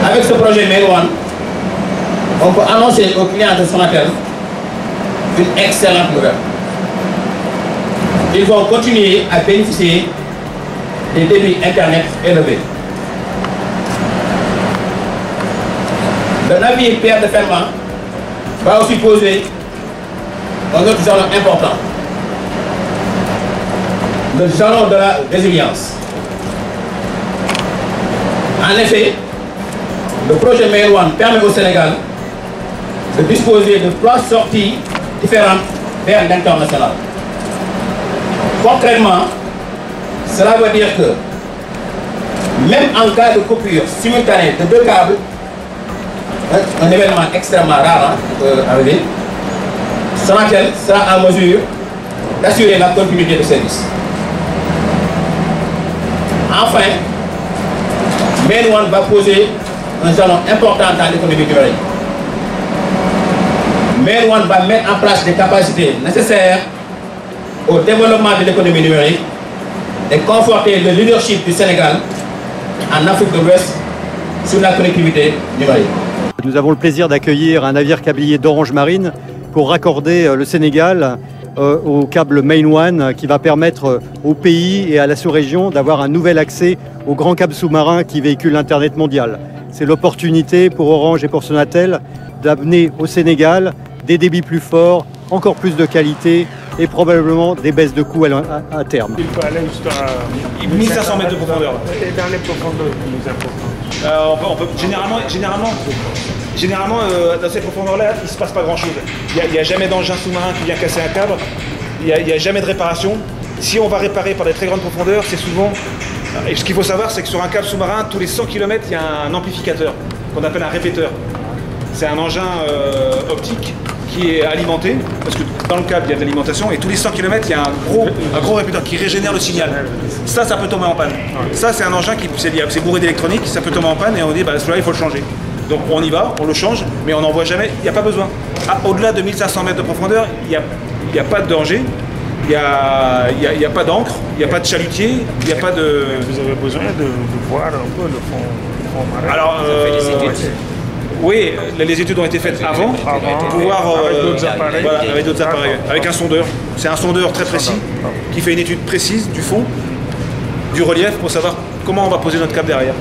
Avec ce projet Main One, on peut annoncer aux clients de Sonatel une excellente nouvelle. Ils vont continuer à bénéficier des débits Internet élevés. Le navire Pierre de Fermat va aussi poser un autre jalon important, le jalon de la résilience. En effet, le projet Main One permet au Sénégal de disposer de 3 sorties différentes vers l'international. Concrètement, cela veut dire que même en cas de coupure simultanée de 2 câbles, un événement extrêmement rare qui peut arriver, Sonatel sera en mesure d'assurer la continuité du service. Enfin, Main One va poser un jalon important dans l'économie numérique. Main One va mettre en place des capacités nécessaires au développement de l'économie numérique et conforter le leadership du Sénégal en Afrique de l'Ouest sur la connectivité numérique. Nous avons le plaisir d'accueillir un navire câblier d'Orange Marine pour raccorder le Sénégal au câble Main One qui va permettre au pays et à la sous-région d'avoir un nouvel accès aux grands câbles sous-marins qui véhiculent l'Internet mondial. C'est l'opportunité pour Orange et pour Sonatel d'amener au Sénégal des débits plus forts, encore plus de qualité et probablement des baisses de coûts à terme. Il faut aller jusqu'à 1500 mètres de profondeur. Et dans les profondeurs plus importantes. On peut généralement dans ces profondeurs-là, il ne se passe pas grand-chose. Il n'y a jamais d'engin sous-marin qui vient casser un câble. Il n'y a jamais de réparation. Si on va réparer par des très grandes profondeurs, c'est souvent... Et ce qu'il faut savoir, c'est que sur un câble sous-marin, tous les 100 km, il y a un amplificateur, qu'on appelle un répéteur. C'est un engin optique qui est alimenté, parce que dans le câble, il y a de l'alimentation, et tous les 100 km, il y a un gros répéteur qui régénère le signal. Ça peut tomber en panne. Ça, c'est un engin qui c'est bourré d'électronique, ça peut tomber en panne, et on dit, bah, celui-là, il faut le changer. Donc on y va, on le change, mais on n'en voit jamais, il n'y a pas besoin. Au-delà de 1500 mètres de profondeur, il n'y a pas de danger. Il n'y a pas d'encre, il n'y a pas de chalutier, il n'y a pas de... Vous avez besoin de voir un peu le fond marin. Alors, oui, les études ont été faites avant pour voir avec d'autres appareils. Voilà, avec d'autres appareils, avec un sondeur. C'est un sondeur très précis qui fait une étude précise du fond, du relief, pour savoir comment on va poser notre câble derrière.